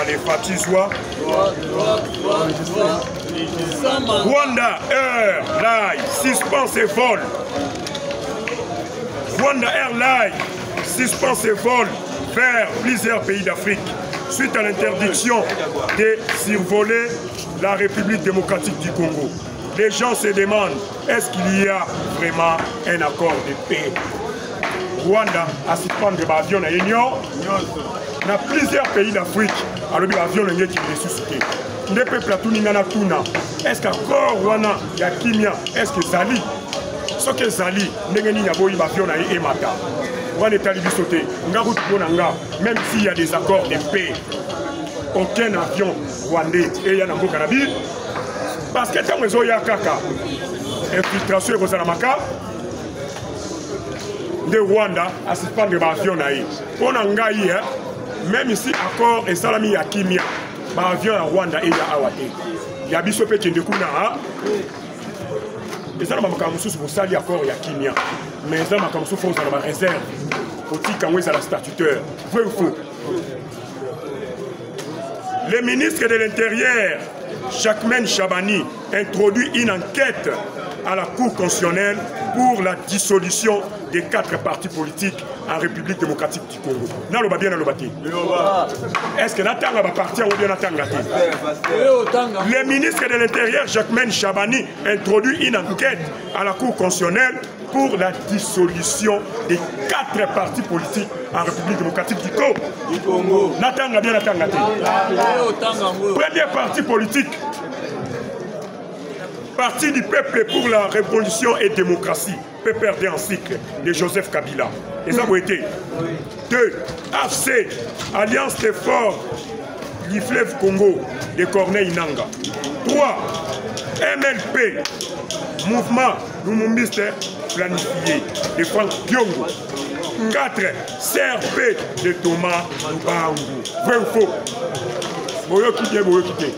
Allez, Fatizwa. Rwanda, Air, Live, suspense et vol. Rwanda Airlines suspend ses vols vers plusieurs pays d'Afrique suite à l'interdiction de survoler la République démocratique du Congo. Les gens se demandent, est-ce qu'il y a vraiment un accord de paix? Rwanda a suspendu l'avion à l'Union. Dans plusieurs pays d'Afrique, alors l'avion est ressuscité. Les peuples tout n'ingana tuna. Est-ce qu'accord Rwanda y a Kimia? Est-ce que Zali? Ce que Zali, n'engeni yaboyi l'avion à Emata. Rwanda est allé sauter. Même s'il y a des accords de paix, aucun avion rwandais et y a un Carabi. Parce que tant que y a kaka, infiltration et Rosalamaka, de Rwanda à suspendre l'avion naï. On a même ici accord et salami à Kimia, l'avion à Rwanda et à Awate. Il y a bisopé qui est de Kuna. Et ça, je suis pour sali accord à Kimia. Mais ça, je suis pour la réserve. Faut-il quand la statuteur? Vrai ou faux? Le ministre de l'Intérieur, Jacquemaine Chabani, introduit une enquête à la Cour constitutionnelle pour la dissolution des 4 partis politiques en République démocratique du Congo. Est-ce que Natanga va partir ou bien Natanga? Le ministre de l'Intérieur, Jacquemaine Chabani, introduit une enquête à la Cour constitutionnelle pour la dissolution des 4 partis politiques en République démocratique du Congo. Natanga bien Natanga. Premier parti politique, Parti du peuple pour la révolution et démocratie, PPRD en cycle, de Joseph Kabila. Et ça a été 2. AFC, Alliance des forts du fleuve Congo, de Corneille Nanga. 3. MLP, Mouvement Lumumbiste planifié, de Franck Diongo. 4. CRP, de Thomas Lubangu. Vrai ou faux? Boyoki bien, Boyoki bien.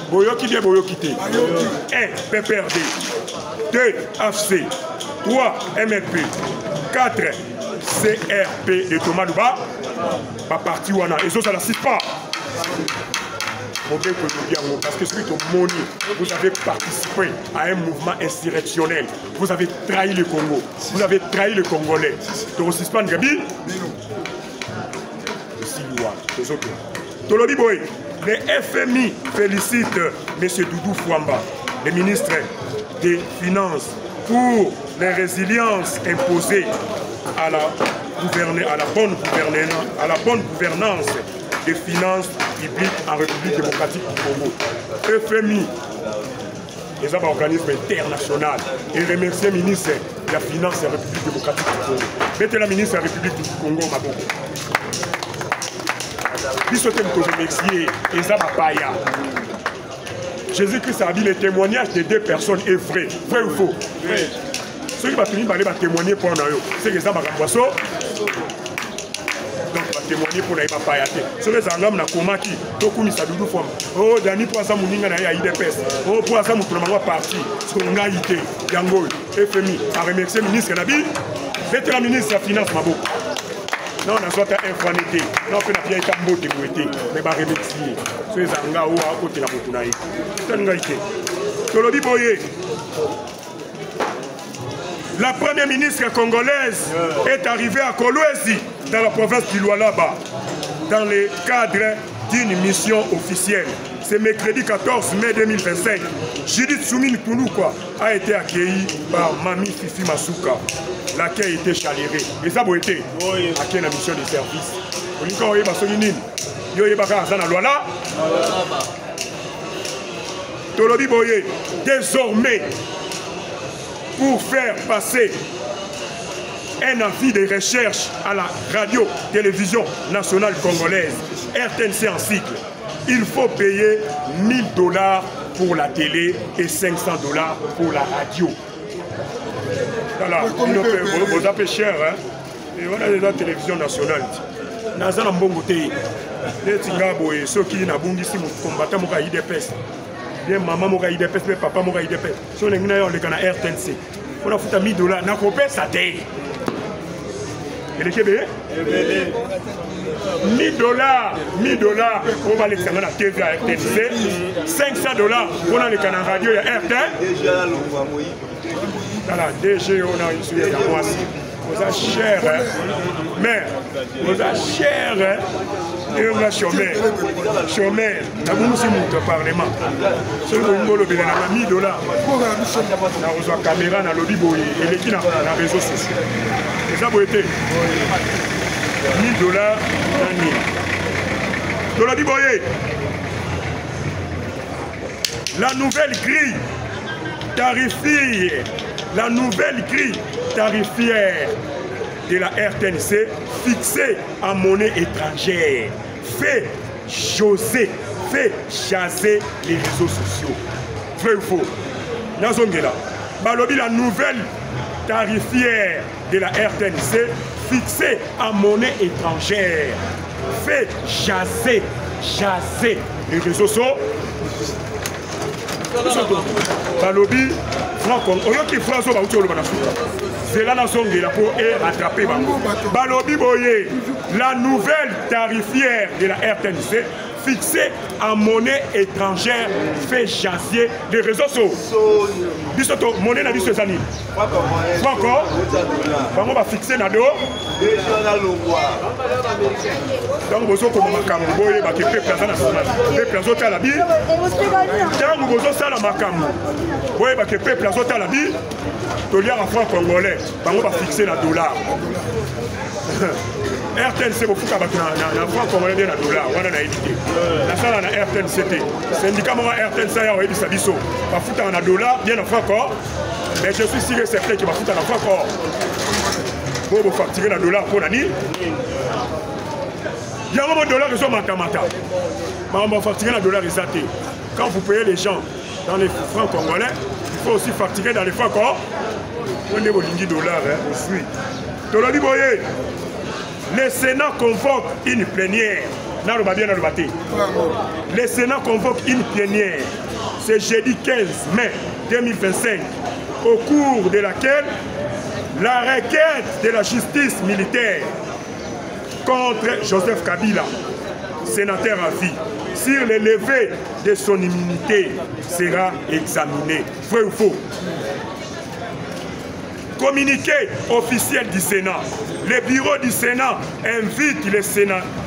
Boyoki bien, Boyoki bien. 1. PPRD. 2. AFC. 3. MLP. 4. CRP de Thomas Luba. Pas parti ou et ça ne pas. Parce que suite au Moni, vous avez participé à un mouvement insurrectionnel. Vous avez trahi le Congo. Vous avez trahi le Congolais. Tu suspends Gabi? Les autres. Tolobi Boy, le FMI félicite M. Doudou Fouamba, le ministre des Finances, pour les résiliences imposées à la bonne gouvernance des finances publiques en République démocratique du Congo. FMI, les organismes internationaux, et remercie le ministre de la Finance de la République démocratique du Congo. Mettez la ministre de la République du Congo, Maboko. Jésus-Christ a dit le témoignage de 2 personnes est vrai. Vrai ou faux? Ceux qui vont témoigner pour nous, c'est que ça va poisson. Donc, va témoigner pour les papayatés. Ceux qui sont là, Komaki, Tokumi Sadoudou Fom. Oh, Dani pour ça, Mouninga na IDPS. Oh, pour ça, Moutoulama parti. Ce qu'on a été, Yango, FMI, a remercié le ministre Nabi. Faites la ministre de la Finance, Mabo. Non, on a soit infanité. Non, on a bien été en beauté, mais pas remercier. Ceux qui sont là, ou à côté de la Moutoulaï. C'est un gars qui est. Tolobi Boye. La première ministre congolaise est arrivée à Kolwezi, dans la province du Lualaba, dans le cadre d'une mission officielle. C'est mercredi 14 mai 2025. Judith Soumine Kounouka a été accueillie par Mami Fifi Masuka. L'accueil était chaleureux. Et ça a été accueilli la mission de service. Tolobi Boye, désormais, pour faire passer un avis de recherche à la radio-télévision nationale congolaise, RTNC en cycle, il faut payer 1000 $ pour la télé et 500 $ pour la radio. Voilà, vous appelez cher, hein? Et on a la télévision nationale. Dans un bon côté, les Tingabo et ceux qui n'ont pas combattant mon IDPS. Bien maman mon IDPS, mais papa mon IDPS. Si on est venu à RTNC, on a foutu 1000 $. On a coupé sa tête. Et les Québécois 1000 $, on va les à la TV à RTNC, 500 $, on a les canaux radio à RTN. Voilà, DG, on a ici à moi. Vous avez cher, mais vous avez cher, et on a chômeur. Chômeur, nous avons un parlement. Si vous avez 1000 $, on a une caméra dans le lobby et l'équipe dans les réseaux sociaux. Et ça, vous avez 1000 $. Dans le lobby, la nouvelle grille tarifière. La nouvelle grille tarifière de la RTNC fixée en monnaie étrangère fait chasser les réseaux sociaux. Vrai ou faux? La nouvelle tarifière de la RTNC fixée en monnaie étrangère fait chasser les réseaux sociaux. Balobi, c'est là pour rattraper. Balobi Boye, la nouvelle tarifière de la RTNC fixée en monnaie étrangère fait chasser les réseaux sociaux. Bisoto, monnaie n'a dit ce année. Franco, on va fixer na do. Donc vous avez comme Makambo, qui peut placer national, peut placer à la ville. Quand vous avez ça la Makambo, vous avez qui peut placer à la ville. Tout lien en franc congolais, on va fixer la dollar. RTNC vous faites un franc congolais de la dollar, on a évité. La salle à RTNC, syndicat RTNC a dit ça biso, va foutre un dollar, bien en franc corps, mais je suis sûr et certain qu'il va foutre un franc corps. Pour vous facturer la dollar pour l'année. Il y a un dollar qui sont matamata. On va facturer la dollar exaté. Quand vous payez les gens dans les francs congolais, il faut aussi facturer dans les francs corps. On est au $, on suit. Le Sénat convoque une plénière. Le Sénat convoque une plénière. C'est jeudi 15 mai 2025, au cours de laquelle la requête de la justice militaire contre Joseph Kabila, sénateur à vie, sur le levé de son immunité sera examinée. Vrai ou faux? Communiqué officiel du Sénat. Le bureau du Sénat invite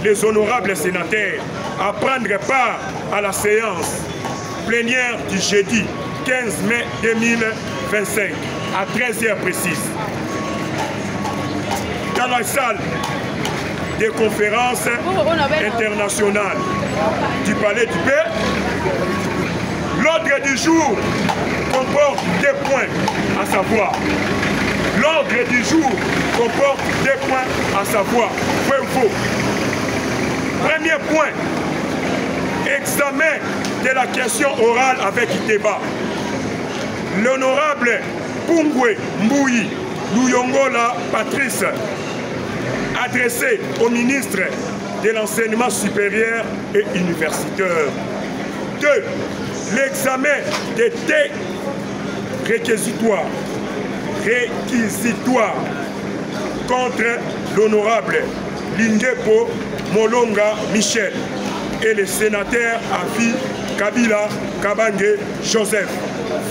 les honorables sénateurs à prendre part à la séance plénière du jeudi 15 mai 2025 à 13h précise. Dans la salle des conférences internationales du Palais du Père, l'ordre du jour comporte des points à savoir. L'ordre du jour comporte des points à savoir. Vrai ou faux? Premier point, examen de la question orale avec débat. L'honorable Pungwe Mbouyi Luyongola Patrice, adressé au ministre de l'enseignement supérieur et universitaire. 2. L'examen des textes réquisitoires contre l'honorable Lingepo Molonga Michel et le sénateur à vie Kabila Kabange Joseph,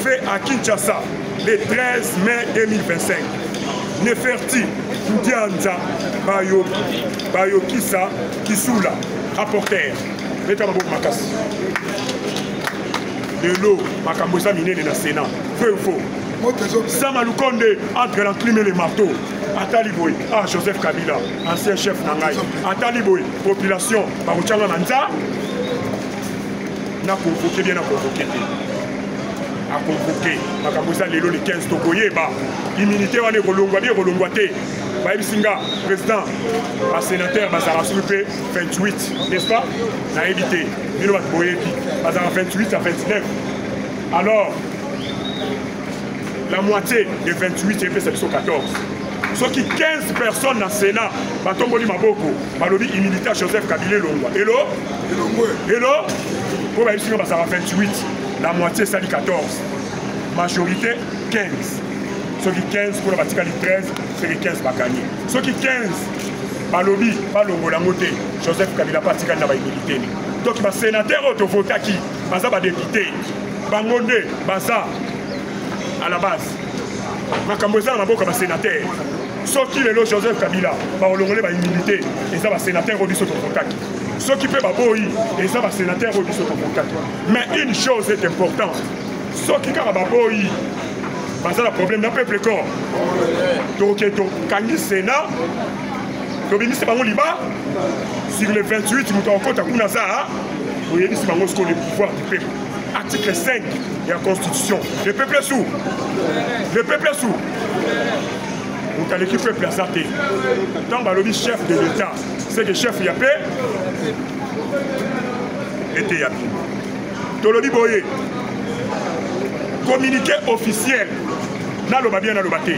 fait à Kinshasa le 13 mai 2025. Neferti Ndianza Bayokisa Kisula, rapporteur. De l'eau, Makambosa Miné de la Sénat. Vrai ou faux? Samalukonde entre l'enclume et les marteaux. Ataliboy, Joseph Kabila, ancien chef Nangaï. Ataliboy, population, Barouchanga Manza. N'a convoqué, bien à convoquer. A convoqué. Makambosa Lelo le 15 Tokoyeba. Immunité, on est relongouaté. Baïbisinga, président, sénateur, Bazara Soupé, 28, n'est-ce pas? N'a évité. Milo Boyepi, Bazara 28 à 29. Alors, la moitié de 28 et c'est 14. Ce qui 15 personnes dans le Sénat, Batomboli Maboko, Balobi immunité Joseph Kabila Longwa. Hello? Pour Baïbisinga, Bazara 28. La moitié, ça dit 14. Majorité, 15. Ceux qui 15 pour la Vatican 13, c'est les 15 va gagner. Ceux qui 15 balobi balongola moté Joseph Kabila patika na ba milité donc ba sénateur auto votaki baza ba député bangonde baza à la base makambo eza na maboko ba sénateur soki lelo Joseph Kabila ba olongole ba milité eza ba sénateur obiso to votaki soki pe ba boyi eza ba sénateur obiso to votaki mais une chose est importante soki ka ba boyi baza la problème d'un peuple corps donc kangi Sénat tobimisi bango liba sur le 28 mutu akota kuna za oyebisi bango ce qu'on est pouvoir du peuple article 5 de la constitution le peuple est sourd donc à l'équipe peuple a zaté tant balobi chef de l'état c'est que chef ya paix était ya tolobi boye communiqué officiel naloba bien naloba te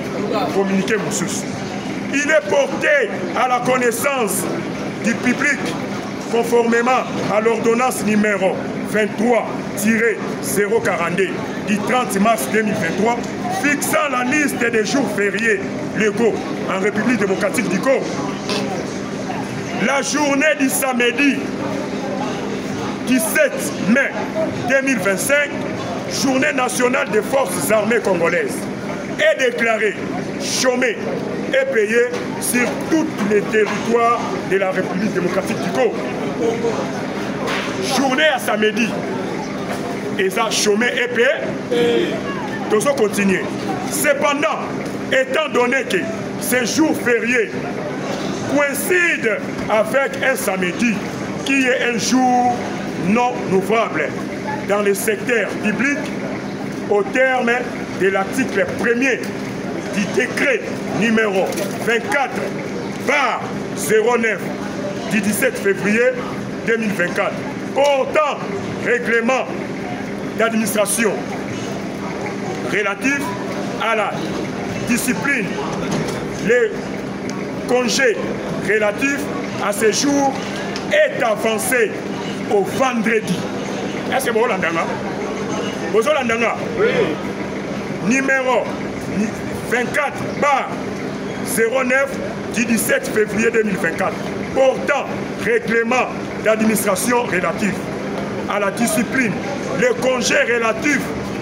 communiqué mosusu il est porté à la connaissance du public conformément à l'ordonnance numéro 23-042 du 30 mars 2023 fixant la liste des jours fériés légaux en République démocratique du Congo. La journée du samedi 17 mai 2025, journée nationale des forces armées congolaises, est déclarée chômée et payée sur tous les territoires de la République démocratique du Congo. Journée à samedi, et ça chômé et payé, nous allons continuer. Cependant, étant donné que ces jours fériés coïncident avec un samedi qui est un jour non ouvrable dans le secteur public, au terme de l'article 1er du décret numéro 24/09 du 17 février 2024 portant règlement d'administration relatif à la discipline, les congés relatifs à ces jours est avancé au vendredi. Est-ce que vous l'entendez? Vous l'entendez? Oui. Numéro 24/09 du 17 février 2024 portant règlement d'administration relatif à la discipline, le congé relatif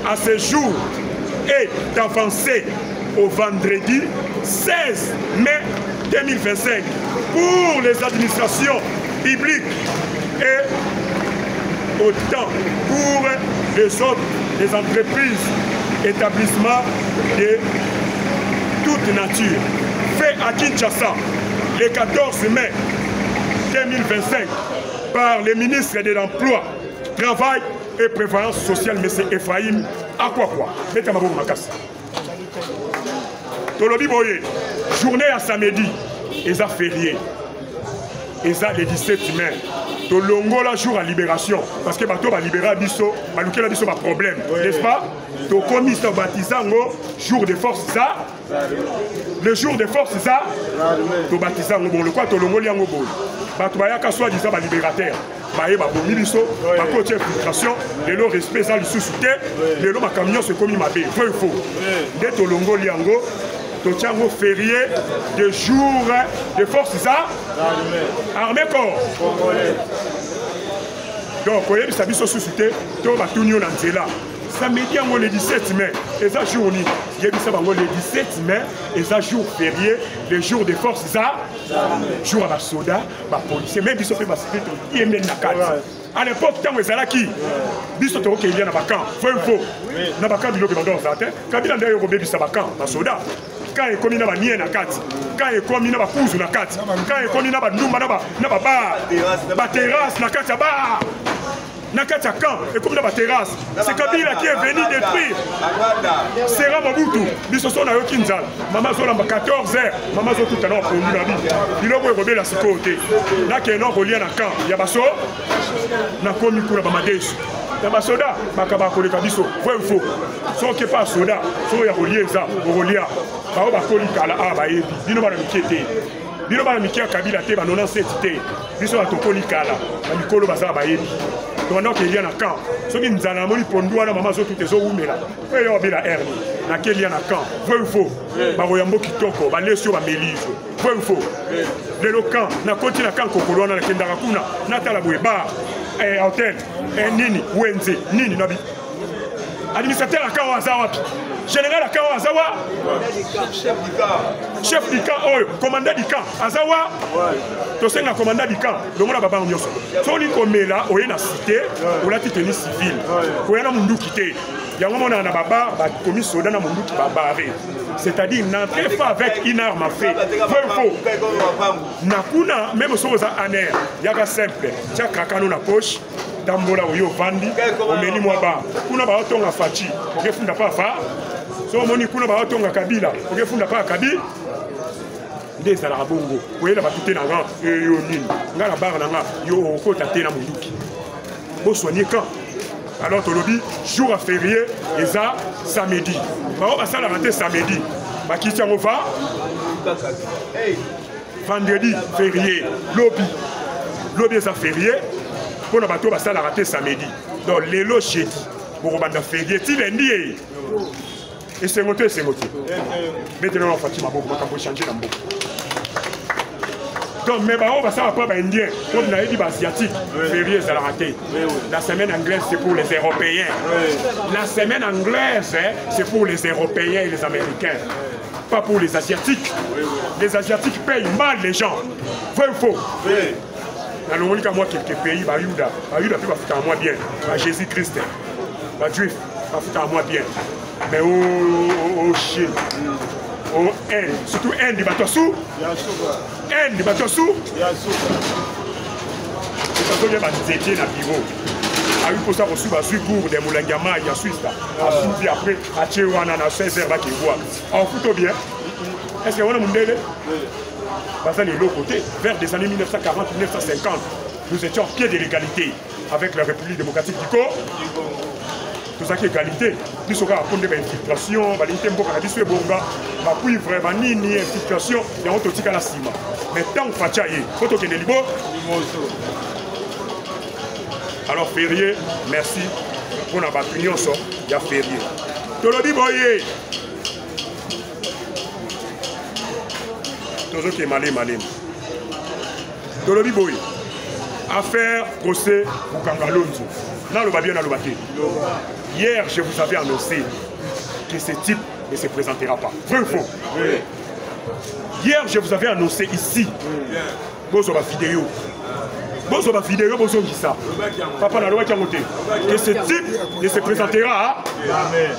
à ce jour est avancé au vendredi 16 mai 2025 pour les administrations publiques et autant pour les autres, les entreprises, établissements de toute nature. Fait à Kinshasa le 14 mai 2025 par le ministre de l'Emploi, Travail et Prévoyance sociale, M. Ephraim Akwakwa. Tolobi Boye, journée à samedi, et ça férié. Et ça le 17 mai. Tolongo la jour à libération. Parce que bateau va libérer Bisso, va nous Bisso va problème. N'est-ce pas? To commis baptisant jour de force ça. Le jour de force ça. To baptisant bon le quoi Tolongo liango bon. Bato bayaka soit disant libérateur. Baye ba bomi biso, ba côté filtration, le lo respect ça le sous-souté, le lo ma camion se commis ma bé. Faux. De Tolongo liango. Totiango férié de jour de force ça. Armée corps. Donc, vous voyez, ça biso sous-souté, to ba tunyo na nzela. Samedi le 17 mai, et ça jour le 17 mai, et ça jour férié, le jour de force ça, jour à la soda, ma policier, même biso fait ma sécurité, il est même na carte. À l'époque, quand vous êtes qui, biso to qui vient na bakan, faux, na bakan bilo que bandon ça, quand il a d'ailleurs robé biso bakan, na soda. Quand il commis na ba nie na carte, quand il commis na ba kuzu na carte, quand il commis na ba numba na ba bar, ba terrasse na carte bar. Nakata camp et comme dans la terrasse, c'est Kabila qui est venu détruire. Sera Mobutu, Bissoso na Yokinzal, Maman Zola 14h, Maman Zola tout à l'heure pour nous la vie. Il a rebelle à ce côté. Là qui est non relié à camp, Yabaso, n'a commis pour la Bamadesh. Yabasoda, Makaba Kolekabiso, vrai ou faux. Sans qu'il pas soda, sans y a relié ça, au relié. Baoba Kolika la Abaye, Dino Balamikete. Dino Balamikia Kabila Teba, non c'était. Biso à Tokolikala, Mikolo Baza Baye. Pendant qu'il y a un camp, ceux qui nous ont dit pour nous, maman, tout est au Oumela. Il y a la herbe. Dans quel y a un camp. Vrai ou faux? Baroyambo qui toko, balé sur la mélise. Vrai ou faux? le camp na koti na camp kokolo na kendaka kuna na tala boye bar hôtel nini wenze nini nabi administrateur akawa azawapi général akawa azawa chef du camp oyo commandant du camp azawa tosenga commandant du camp longo na baba nyonso so ni komela oye na cité olati tenue civile koya na munduki te yango mona na baba ba komi soda na munduki babaré c'est-à-dire n'entrez pas avec une arme à feu faux nakuna même soza aner yaka simple tia kakano na poche dambola oyo vandi omeni mwa ba kuna ba otonga fachi okefunda pa fa so moni kuna ba otonga kabila okefunda pa kabi nde ezalaka bongo oyela bato te na nga yo nini nga na bar na nga yo okota te na munduki bosoigne quand alors tolobi jour à férié eza samedi bao basalaka te samedi bakiti yango va vendredi férié lobi eza férié mpona bato basalaka te samedi donc lelo jeudi bokobanda férié ti lendi ye esengo te betela na fati maboko makambo echange na mboka donc mais bao basala pa baindien comme nayebi baasiatique férié ezalaka te la semaine anglaise c'est pour les européens la semaine anglaise c'est pour les européens et les américains pas pour les asiatiques les asiatiques payent mal les gens vrai ou faux nalongoli ka moi quelques pays bayuda pe bafuta moi bien ba Jésus Christ ba juif bafuta moi bien mais au Chine au Inde surtout Inde batosu Inde batosu c'est ça que nzete na bureau ayi posa ko suba sui cours de mulangama ya Suisse asubi après atie wana na 16h ba ki voir en photo bien est-ce que on a mundele parce que l'autre côté, vers les années 1940-1950, nous étions pied de l'égalité avec la République démocratique du Congo. Tout ça qui est égalité. Nous sommes à prendre des infiltrations, ni infiltration, il y a un autre à la cima. Mais tant que Fachaye, photo qui est libre. Alors, férié, merci pour la opinion, il y a férié. Tolobi Boye. Tozo qui est malé. Tolobi Boy. Affaire, procès, Bukangalonzo. Nan le babien, nan le baté. Hier, je vous avais annoncé que ce type ne se présentera pas. Vrai ou faux? Oui. Hier, je vous avais annoncé ici. Bozo ba vidéo. Bozo Gissa. Papa na loi qui a monté. Que ce type ne se présentera. Amen.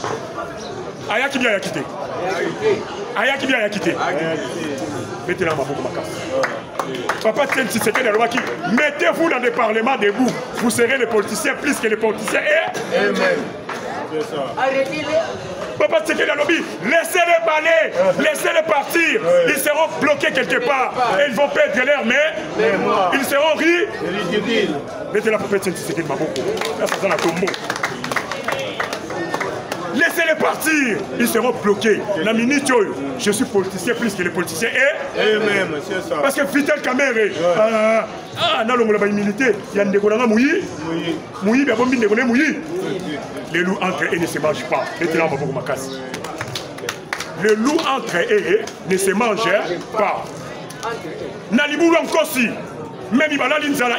Aya qui bien a quitté. Mettez la maboko makasi. Papa Tien Tshisekedi a dit mettez-vous dans des parlements debout. Vous serez les politiciens plus que les politiciens. Et amen. Arrêtez-les. Papa Tshisekedi a dit laissez-les parler, laissez-les partir. Ils seront bloqués quelque part. Et ils vont perdre leur main. Ils seront ridicules. Mettez la papa Tien Tshisekedi maboko. Là, c'est dans la tombeau. Laissez-les partir, ils seront bloqués. La minute, je suis politicien plus que les politiciens. Et même, c'est ça. Parce que Vital Kamere, il y a des mouillis. Les loups entre eux ne se mangent pas. Les loups entre eux ne se mangent pas. Nalibou Nkosi, même il va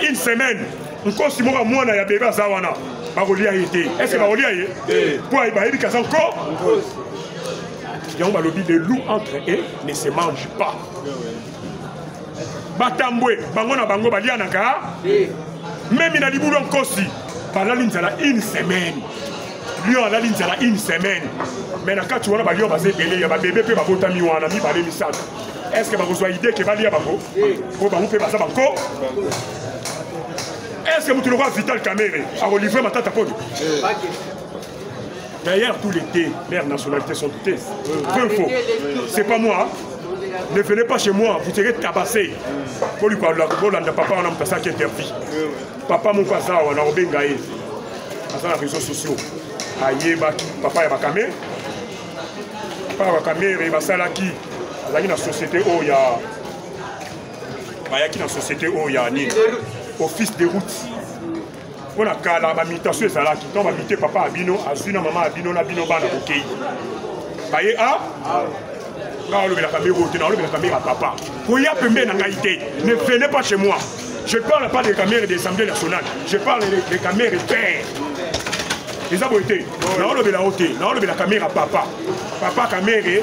une semaine. Nkosi moka mwana ya bébé zawana. Est-ce que Barolia est pour Ibaïbi Kazanko? Les loups entre eux ne se mangent pas. Batambwe, Bangona Bango Balianaka, même il a dit Boulon Kosi, Balalinzala une semaine. Lyon a la une semaine. Mais quand tu vois Balion, il y a bébé, il y a bébé, il y a bébé, est-ce que vous avez idée que Balia Bango? Pour Bango, Bango? Est-ce que vous trouvez Vital Kamere à Olivier Matata Pod? D'ailleurs, tout l'été, leurs nationalités sont toutes. Peu faux. C'est pas moi. Ne venez pas chez moi, vous serez tabassé. Pour lui parler, papa, on a un qui interdit. Papa, mon cousin, on a un bengaï. Dans les réseaux sociaux. Aïe, papa, il va camer. Papa, il va camer, il va salaki. Il y a une société où il y a. Il y a une société où il y a. Office de route. On a qu'à la mutation et là qui tombe habiter papa Abino, Azuna maman Abino, Nabino Bana OK. Baye a. Là on le met la caméra, on le met la caméra papa. Ne venez pas chez moi. Je ne parle pas des caméras de l'Assemblée nationale. Je parle des caméras pères. Les abonnés, la caméra papa. Papa caméra,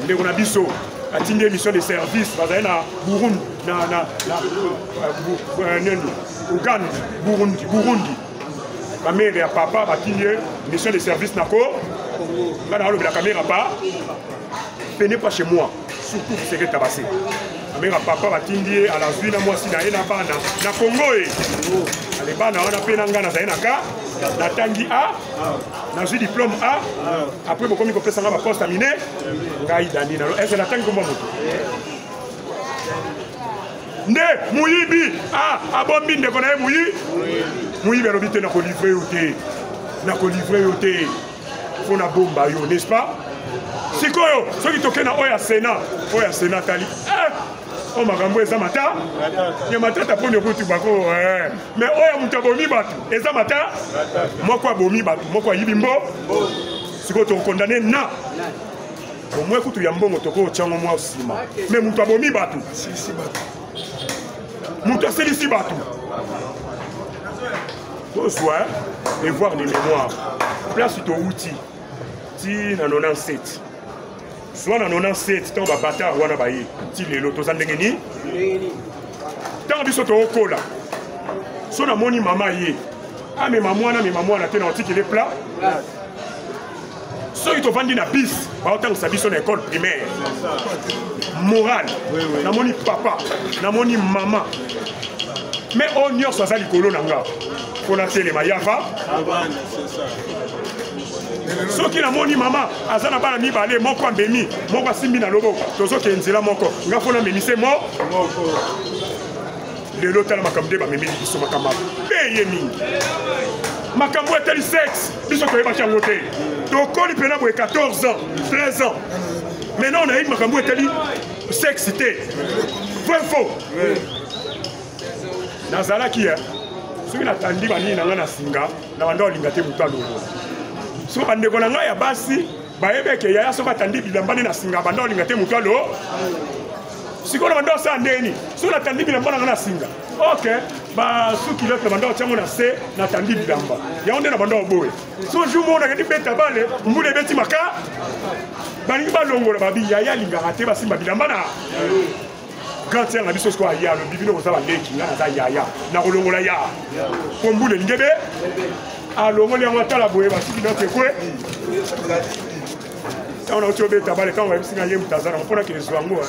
les Ronabiso, a une mission de service, na Burundi, Burundi. Caméra papa, a une mission de service nako. La caméra pas. Venez pas chez moi. Surtout pour ce que tu as passé. Caméra papa va t'indier à la vie na moi si na Congo. Les bana on a fait nangana za enaka. Na tangi A, na eu diplôme A, après beaucoup de ça va poste terminé, ngai dani na est-ce que la tangi comment moto nde muyibi abombi nde kona muyibi robite na ko livrer yote faut na bomba yo n'est-ce pas sikoyo soki tokena oya Sénat tali o makambo eza mata ya matata poni okuti bako mais oya mutu abomi bato eza mata moko abomi bato moko ayibi mbo sikoyo tokondane na omwe kutu ya mbongo toko tyango mwa osima mais mutu abomi bato mutu aselisi bato tozwa devoir de mémoire place touti ti na 97 soit na 97 tant ba bâtard wana ba ye ti lelo to zandenge ni tant biso to okola so na moni mama ye me mamwana te na otiki les plats so ito vandi na bis ba otang sa biso na école primaire morale na moni papa na moni mama mais on nyonso azali kolo nanga pona tele mayafa soki na moni mama aza na bana mibale moko ambemi moko asimbi na loboko tozoke nzela moko nga fona memise moko lelo tala makambo nde bamemeli biso makambo peye mingi makambo etali sexe biso toyebaki yango te tokoli mpena boye 14 ans 13 ans maintenant on ayebi makambo etali sexe te vrai faux nazalaki soki natandi banini na nga na singa na banda olinga te moto alongo so bandeko na ngai ya basi bayebeke yaya soki atandi bilambani na singa banda olinga te moto alo sikoyo na banda osala ndeni so natandi bilamba na ngai na singa ok basuki lote banda otiango na se natandi bilamba yango nde na banda oboye so jour mo nakende beta bale mbula ebeti maka balingi balongola babi yaya alingaka te basimba bilamba na grand tiers na biso siko aya alobi bino kozala leki nga naza yaya nakolongola ya po mbula elingi ebe alongoli yango atala boye basiki notekwe ntango nauti obeta bale ntango bayebisinga ye moto aza nango mpona kelezwa yango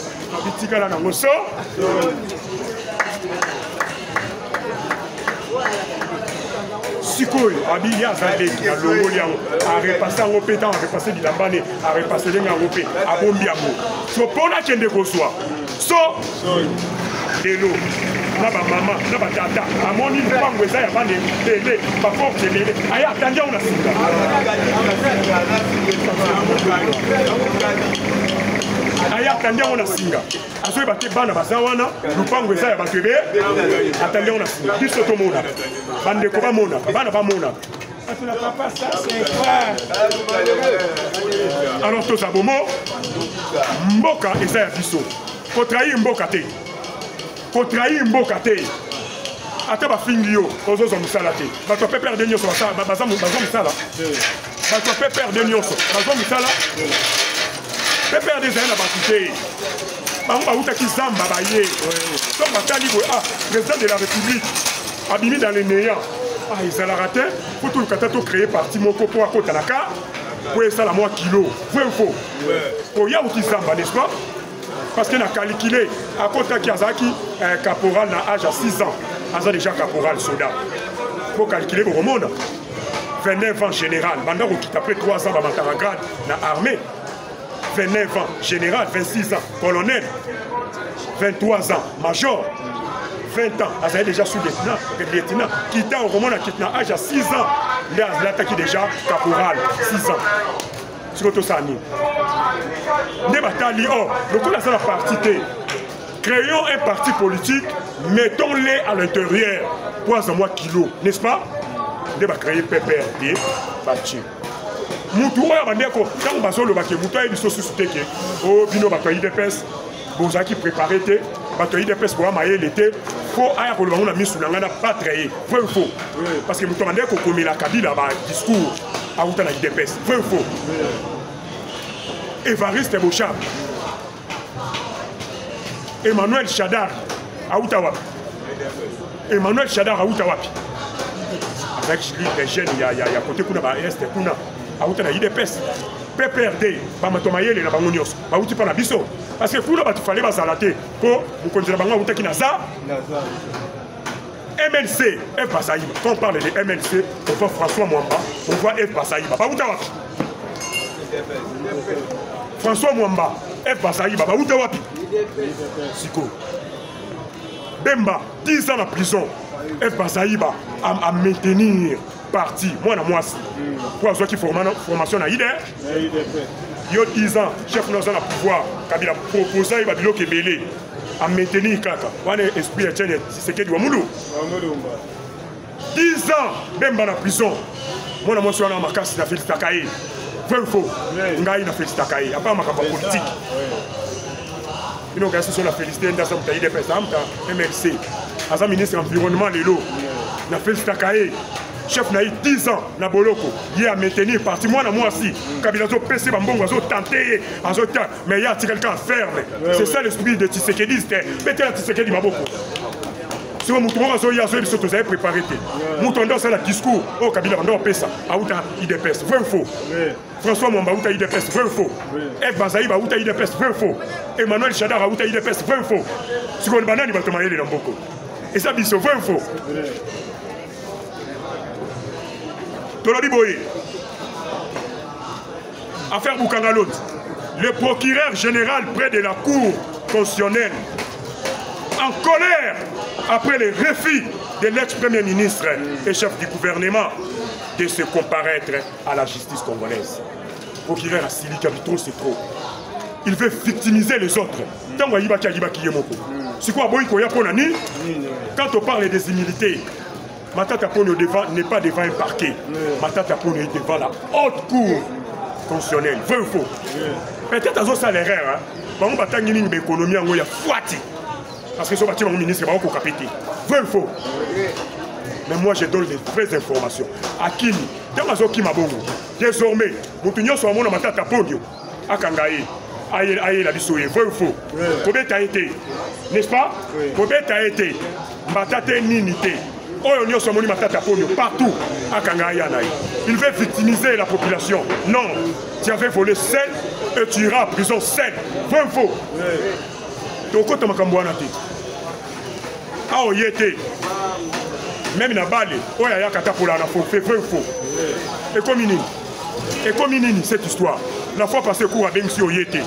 bitikala nango so sikoyo abi ye aza leki alongoli yango arepase yango mpe ntango arepase bilambane arepase ndenge yango mpe abombi yango so mpona kende kozwa so lelo na bamama na batata amoni mpango eza ya bana ebele baforce ebele aye atandi yango na singa aye atandi yango na singa azoyeba te bana baza wana lupango eza ya bato ebe atandi yango na singa biso tomona bandeko bamona bana bamona alors toza bomo mboka eza ya biso kotrahir mboka te kotrahir mboka te ata bafingi yo ozozwa mosala te bato mpe perde nyonso bazwa mosala bato mpe perde nyonso bazwa mosala mpe perde ezali na bato te bango bautaki zamba baye so batali boye président de la république abimi dans le néant ezalaka te po toluka ta tocréer parti moko mpo akotalaka po esala mwa kilo vrai faux oya uti zamba n'est-ce pas parce qu'il a calculé à côté qui a caporal à l'âge à 6 ans, il a déjà caporal soldat. Il faut calculer au monde. 29 ans général, maintenant qui après 3 ans dans grade dans l'armée. 29 ans général, 26 ans colonel, 23 ans major, 20 ans, il a déjà sous-lieutenant, quittant au monde à l'âge à 6 ans, il a attaqué déjà caporal, 6 ans. C'est tout ça. Ne batali le coup de la partie. Créons un parti politique, mettons-les à l'intérieur pour un mois kilo, n'est-ce pas? Ne créer PPRD, parti. Moutou, bandeko, quand on va sur le baquet, moutou, il faut soutenir que, oh, bino, bateau, IDPS, Boza qui préparait te, bateau IDPS pour amayer l'été, faut aller pour le moment on a mis sous l'angana pas très vrai ou faux. Parce que nous demandons qu'on commet la Kabila discours à outa la IDPS, vrai ou faux. Évariste Bocham, Emmanuel Chadar à Outawapi. Emmanuel Chadar à Outawapi. Avec les jeunes, il y a côté Kuna, Est Kuna, à Outa la IDPS. PPRD, Bamatomayele na bango nyos, ba uti pa na biso. Parce que kuna batu fallait bazalaté pour vous konzela bango uta ki naza. MLC, F Basaïba. Quand on parle de MLC, on voit François Mwamba, on voit F Basaïba. Ba uta wapi? François Mwamba, F Basaïba, ba uta wapi? Siko. Bemba, 10 ans en prison. F Basaïba à maintenir parti, moi na moi aussi. Pour avoir qui formation à IDE, il y a 10 ans, chef nous a pouvoir, Kabila proposé, il va dire que Belé à maintenir Kaka. On a esprit à Tchène, c'est ce qui doit mouler. 10 ans, même dans la prison. Moi na moi suis en Marcas, il a fait le Takaï. Vrai ou faux? Il a fait le Takaï. À part ma politique. Il a fait la félicité dans son pays de MLC. À sa ministre de l'Environnement, Lélo. Il a fait le Takaï. Chef n'a eu 10 ans na Boloko, il a maintenu parti. Moi, aussi, Kabila a PC, Bambon, a tenté, mais il y a quelqu'un à faire. C'est ça l'esprit de Tshisekedi. Mettez Tshisekedi Maboko. Si vous avez préparé, vous avez un discours, oh Kabila a fait ça, à Outa IDPS, vrai ou faux? François Mwamba, Outa IDPS, vrai ou faux? F Bazaïba, Outa IDPS, vrai ou faux? Emmanuel Chadar, Outa IDPS, vrai ou faux? Si vous avez un banane, il va te marier les Namboko. Et ça, c'est vrai ou faux? Tolodi Boye, affaire Boukangalot, le procureur général près de la Cour constitutionnelle, en colère après les refus de l'ex-premier ministre et chef du gouvernement de se comparaître à la justice congolaise. Le procureur a Sili Kabito, c'est trop. Il veut victimiser les autres. C'est quoi, quand on parle des immunités, Matata Pono n'est pas devant un parquet. Matata Pono est devant la haute cour constitutionnelle. Vrai ou faux? Peut-être à ça l'erreur. On va t'en une économie en fouati. Parce que ce bâtiment ministre va encore capiter. Vrai ou faux? Mais moi je donne les vraies informations. À qui? Désormais, Moutounion soit mon Matata Pono. À Kangaï. Aïe la bisoye. Vrai ou faux? Kobet a été. N'est-ce pas? Kobet a été. Matata Ninité. Partout à Kangaïanaï. Il veut victimiser la population. Non, tu avais volé 7 et tu iras en prison 7. Vrai ou faux? Donc, quand tu as ah, oh, yété. Même na balé, oh, il y a kata pour la fait vrai ou faux? Et comme inini cette histoire. La fois passée, cours à Bengsi au yété.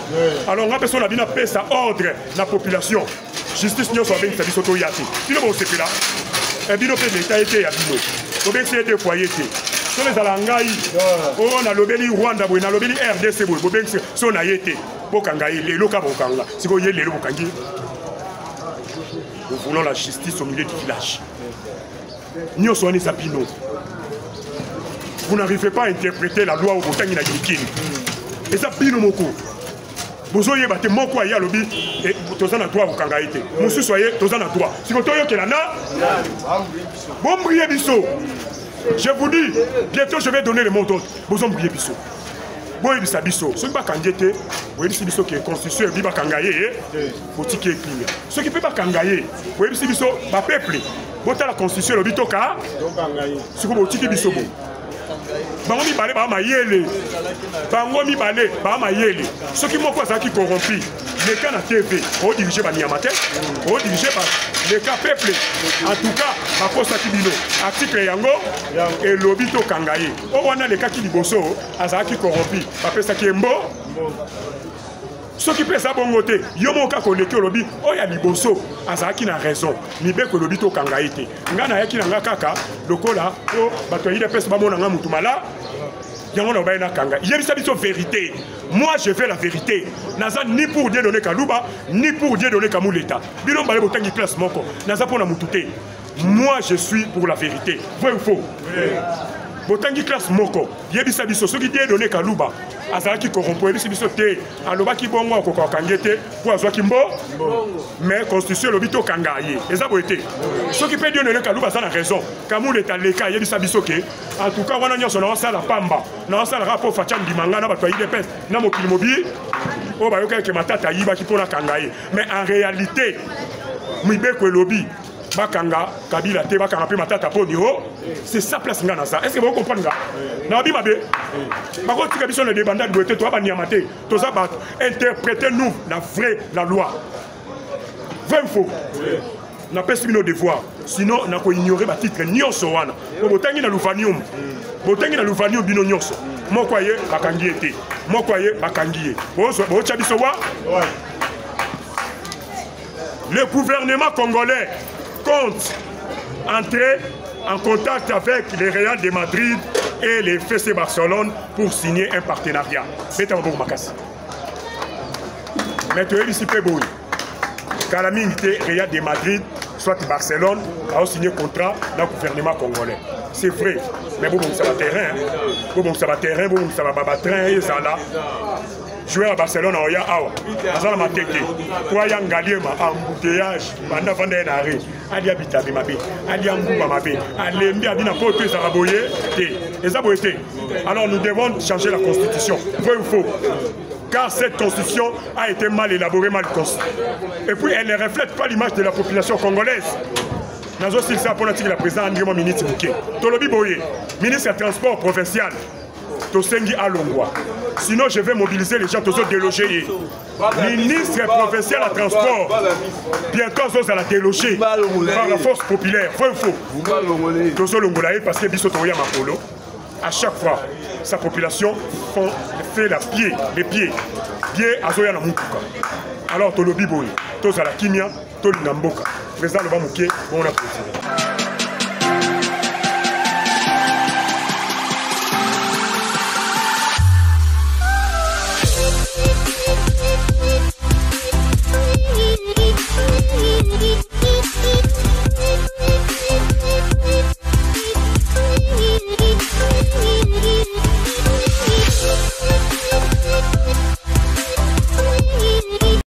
Alors, on a besoin de paix, ça ordre la population. Justice n'y a pas de Bengsi au yété. Tu ne sais pas là. Et bien, l'État a été à Bino. Le Bengsi a été foyer. Sur les Alangaï, on a l'obéli Rwanda, on a l'obéli RDC, le Bengsi, son a été. Bokangaï, les locaux Bokanga. Si vous voyez les locaux Bokangi, nous voulons la justice au milieu du village. Nous sommes les Abino. Vous n'arrivez pas à interpréter la loi au Botangi na Yikini. Et ça, Bino Moko. Vous voyez, mon quoi, il y a lobby, et vous avez un droit au Kangaïté. Vous soyez, vous avez un droit. Si vous avez un droit, bon, brillez bisso. Je vous dis, bientôt je vais donner le mot d'autre. Vous avez brillé bisso. Bon, il y a bisso. Ce qui n'est pas Kangaïté, vous voyez, c'est bisso qui est constitué, il va Kangaïé, faut qu'il y ait climat. Ce qui ne peut pas Kangaïé, vous voyez, c'est bisso, ma peuple. Vous avez la constitution, le bitoka, c'est comme au tiki bisso. Bango mi balé ba mayele. Bango mi balé ba mayele. Ce qui m'a quoi qui corrompu. Les cas na TV, on dirige ba Niamate, on dirige ba les cas peuple. En tout cas, ba poste kibino, article yango et lobito kangaye. On wana les cas qui liboso, azaki corrompu. Ba pesa ki mbo. Ce qui pèse à bon côté, yomoka koleke lobi, oya liboso, azaki na raison, mibe ko lobi to kangaite. Ngana yaki na kaka, lokola, o bato yide pèse ba mona nga mutumala. Yango na bayina kanga. Yebisa biso vérité. Moi je fais la vérité. Naza ni pour Dieu donner Kaluba, ni pour Dieu donner Kamuleta. Bilon balé botangi classe moko. Naza pona mutute. Moi je suis pour la vérité. Vrai ou faux? botangi classe moko yebisa biso soki die donné Kaluba azalaki corrompu yebisa biso te alobaki bongo akokange te po azwaki mbo mais constitution lobi to kanga ye eza boye te soki pe die donné Kaluba aza na raison Kamou leta leka yebisa biso ke en tout cas wana nyonso na osala pamba na osala rapport facha ndimanga na bato ya IDPS na mokili mobi o bayoka ke matata yibaki mpona kanga ye mais en réalité mibeko elobi bakanga Kabila te bakanga pe matata poni ho c'est ça place ngana ça est-ce que vous comprenez nga na bi mabe bako tika biso le débat de boete to ba niamate to za ba interpréter nous la loi vrai faux na pesi bino devoir sinon na ko ignorer ba titre nyonso wana botangi na luvanium bino nyonso moko ye bakangi ete moko ye bakangi bo cha biso wa le gouvernement congolais compte entrer en contact avec les Real de Madrid et les FC Barcelone pour signer un partenariat. C'est un bon macas. Mais tu es ici, Péboui. Calamité Real de Madrid, soit Barcelone, a signé un contrat dans le gouvernement congolais. C'est vrai. Mais bon, ça va terrain. Bon, ça va terrain, bon, ça va train, et ça là. Jouer à Barcelone, on y a awa. Azala mateke. Kwa ya ngaliema embouteillage banda vanda na arrêt. Ali habita be mabe. Ali ambuba mabe. Alembi abina poto ezaraboye te. Ezaboye. Alors nous devons changer la constitution. Vrai ou faux? Car cette constitution a été mal élaborée, mal conçue. Et puis elle ne reflète pas l'image de la population congolaise. Dans un style ça pour la présidente André ministre Mouké. Tolobi Boye, ministre des Transports provincial. Tosengi Alongwa. Sinon, je vais mobiliser les gens, tous délogés. Ministre provincial à transport. Bientôt, ils la déloger par la force populaire. Faut. Tous Longola, parce que Bissotoria Mapolo, à chaque fois, sa population fait les pieds à Zoya Namukuka. Alors, Tolobi Boy, tous à la Kimia, Tolinamboka. Président Lobamouké, on a président.